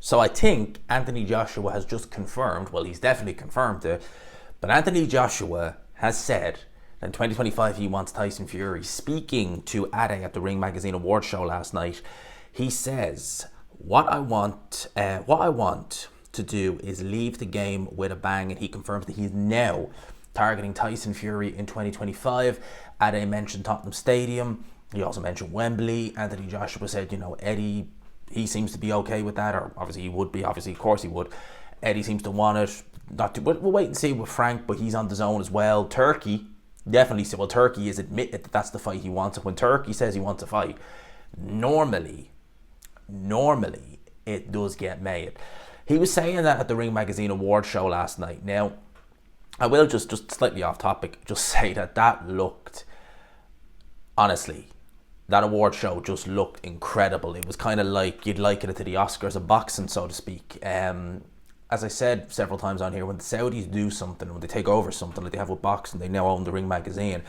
So I think Anthony Joshua has just confirmed, well, he's definitely confirmed it, but Anthony Joshua has said that in 2025 he wants Tyson Fury. Speaking to Ade at the Ring Magazine Awards show last night, he says, what I want to do is leave the game with a bang, and he confirms that he's now targeting Tyson Fury in 2025. Ade mentioned Tottenham Stadium. He also mentioned Wembley. Anthony Joshua said, Eddie, he seems to be okay with that, or obviously he would be, obviously, of course he would. Eddie seems to want it. Not to, we'll wait and see with Frank, but he's on the zone as well. Turkey, definitely. Well, Turkey has admitted that that's the fight he wants. And when Turkey says he wants a fight, normally it does get made. He was saying that at the Ring Magazine Award show last night. Now, I will just slightly off topic, just say that looked, honestly, that award show just looked incredible. It was kind of like you'd liken it to the Oscars of boxing, so to speak. As I said several times on here, when the Saudis do something, when they take over something like they have with boxing, they now own the Ring Magazine,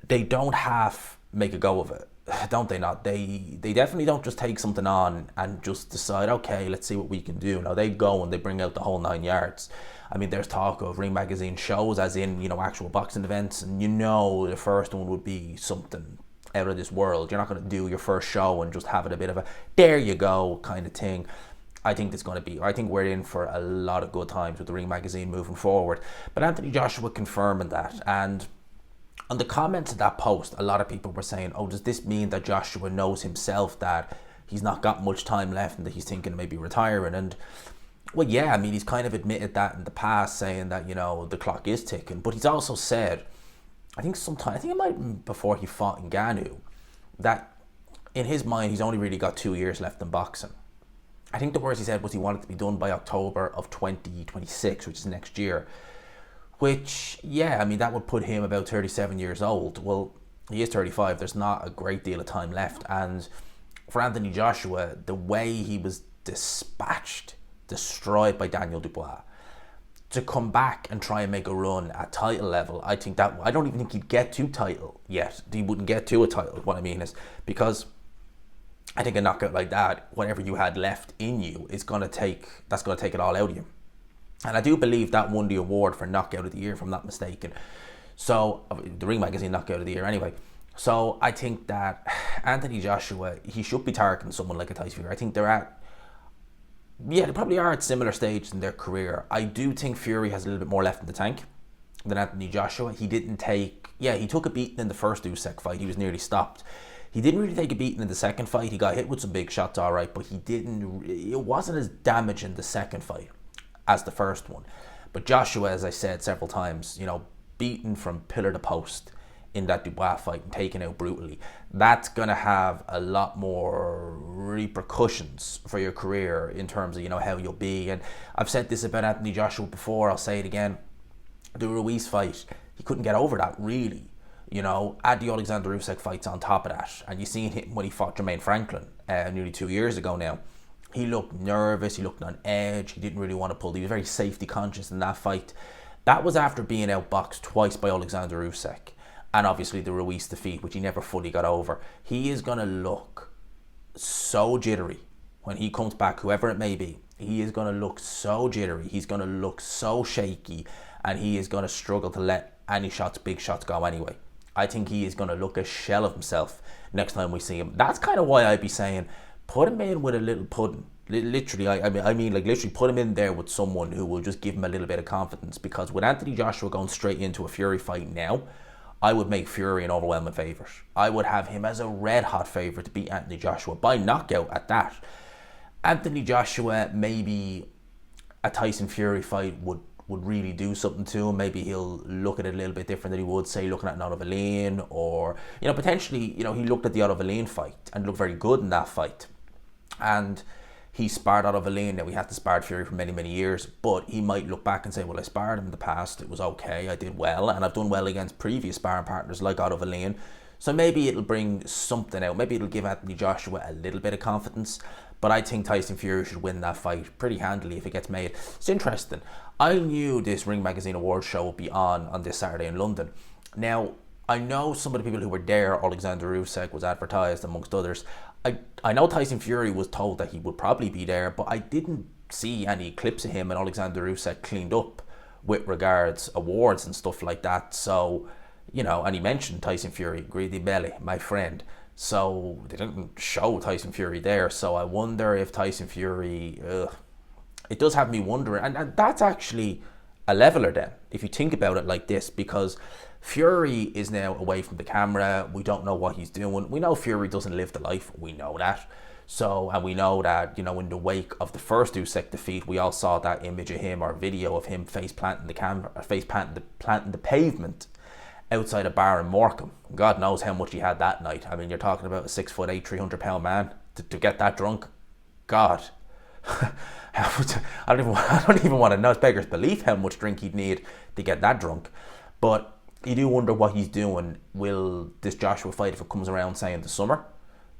they don't half make a go of it, don't they not? They definitely don't just take something on and just decide, okay, let's see what we can do. Now they go and they bring out the whole 9 yards. I mean, there's talk of Ring Magazine shows, as in, actual boxing events, and the first one would be something out of this world. You're not going to do your first show and just have it a bit of a there you go kind of thing. I think we're in for a lot of good times with the Ring Magazine moving forward. But Anthony Joshua confirming that, and on the comments of that post, a lot of people were saying, oh, does this mean that Joshua knows himself that he's not got much time left and that he's thinking of maybe retiring? And well, yeah, I mean, he's kind of admitted that in the past, saying that, the clock is ticking. But he's also said, I think it might have been before he fought in Ngannou, that in his mind, he's only really got 2 years left in boxing. I think the words he said was he wanted to be done by October of 2026, which is next year. Which, yeah, I mean, that would put him about 37 years old. Well, he is 35. There's not a great deal of time left. And for Anthony Joshua, the way he was destroyed by Daniel Dubois, to come back and try and make a run at title level, I don't even think he'd get to title yet. He wouldn't get to a title. What I mean is, because I think a knockout like that, whatever you had left in you, that's going to take it all out of you. And I do believe that won the award for Knockout of the Year, if I'm not mistaken. So, the Ring Magazine Knockout of the Year anyway. So, I think that Anthony Joshua, he should be targeting someone like a Tyson Fury. I think they probably are at similar stages in their career. I do think Fury has a little bit more left in the tank than Anthony Joshua. He took a beating in the first Usyk fight. He was nearly stopped. He didn't really take a beating in the second fight. He got hit with some big shots, all right, but it wasn't as damaging the second fight as the first one. But Joshua, as I said several times, beaten from pillar to post in that Dubois fight and taken out brutally, that's going to have a lot more repercussions for your career in terms of, how you'll be. And I've said this about Anthony Joshua before, I'll say it again. The Ruiz fight, he couldn't get over that, really. Add the Alexander Usyk fights on top of that, and you seen him when he fought Jermaine Franklin nearly 2 years ago now. He looked nervous, he looked on edge, he didn't really want to pull. He was very safety conscious in that fight. That was after being outboxed twice by Alexander Usyk, and obviously the Ruiz defeat, which he never fully got over. He is going to look so jittery when he comes back, whoever it may be. He is going to look so jittery, he's going to look so shaky, and he is going to struggle to let any big shots go anyway. I think he is going to look a shell of himself next time we see him. That's kind of why I'd be saying, put him in with a little pudding. Literally, I mean, literally put him in there with someone who will just give him a little bit of confidence. Because with Anthony Joshua going straight into a Fury fight now, I would make Fury an overwhelming favourite. I would have him as a red-hot favourite to beat Anthony Joshua by knockout at that. Anthony Joshua, maybe a Tyson Fury fight would really do something to him. Maybe he'll look at it a little bit different than he would, say, looking at an Otto Wallin, or, potentially, he looked at the Otto Wallin fight and looked very good in that fight. And he sparred Otto Wallin. Now, we had to spar Fury for many, many years, but he might look back and say, well, I sparred him in the past, it was okay, I did well, and I've done well against previous sparring partners like Otto Wallin. So maybe it'll bring something out. Maybe it'll give Anthony Joshua a little bit of confidence. But I think Tyson Fury should win that fight pretty handily if it gets made. It's interesting. I knew this Ring Magazine Awards show would be on this Saturday in London. Now, I know some of the people who were there, Alexander Usyk was advertised amongst others. I know Tyson Fury was told that he would probably be there, but I didn't see any clips of him and Alexander Usyk cleaned up with regards awards and stuff like that. So, you know, and he mentioned Tyson Fury, greedy belly, my friend. So they didn't show Tyson Fury there. So I wonder if Tyson Fury, it does have me wondering, and that's actually a leveler then, if you think about it like this, because Fury is now away from the camera. We don't know what he's doing. We know Fury doesn't live the life. We know that. So, and we know that, you know, in the wake of the first Usyk defeat, we all saw that image of him or video of him face planting the pavement outside a bar in Morecambe. God knows how much he had that night. I mean, you're talking about a 6'8", 300-pound man to get that drunk. God. I don't even want to know. It's beggar's belief how much drink he'd need to get that drunk. But you do wonder what he's doing. Will this Joshua fight, if it comes around, say in the summer?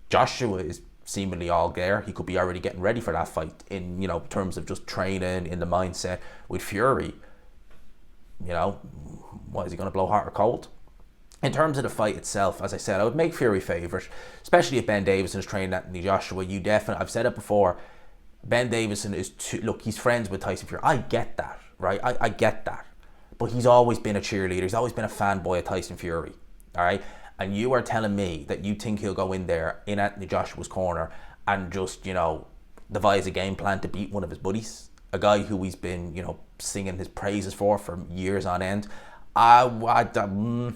Joshua is seemingly all there. He could be already getting ready for that fight in, you know, terms of just training, in the mindset. With Fury, you know, what is he going to blow, hot or cold? In terms of the fight itself, as I said, I would make Fury favourite, especially if Ben Davison is training Anthony Joshua. You definitely, I've said it before, Ben Davison is look, he's friends with Tyson Fury. I get that, right? I get that. But he's always been a cheerleader. He's always been a fanboy of Tyson Fury, all right? And you are telling me that you think he'll go in there in Anthony Joshua's corner and just, you know, devise a game plan to beat one of his buddies? A guy who he's been, you know, singing his praises for years on end. I wouldn't.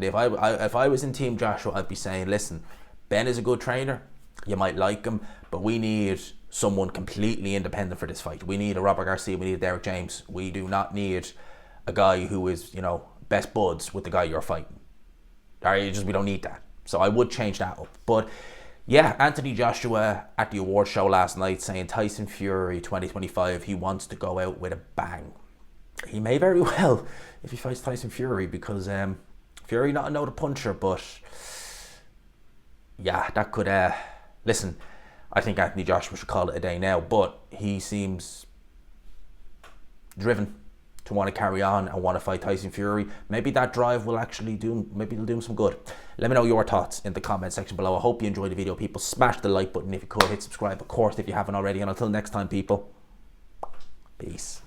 If I was in Team Joshua, I'd be saying, listen, Ben is a good trainer. You might like him, but we need someone completely independent for this fight. We need a Robert Garcia. We need a Derek James. We do not need a guy who is, you know, best buds with the guy you're fighting. All right, we don't need that. So I would change that up. But yeah, Anthony Joshua at the award show last night saying Tyson Fury 2025, he wants to go out with a bang. He may very well if he fights Tyson Fury, because Fury not a no puncher, but yeah, that could listen, I think Anthony Joshua should call it a day now, but he seems driven to want to carry on and want to fight Tyson Fury. Maybe that drive will actually maybe it'll do him some good. Let me know your thoughts in the comment section below. I hope you enjoyed the video, people. Smash the like button if you could. Hit subscribe, of course, if you haven't already. And until next time, people, peace.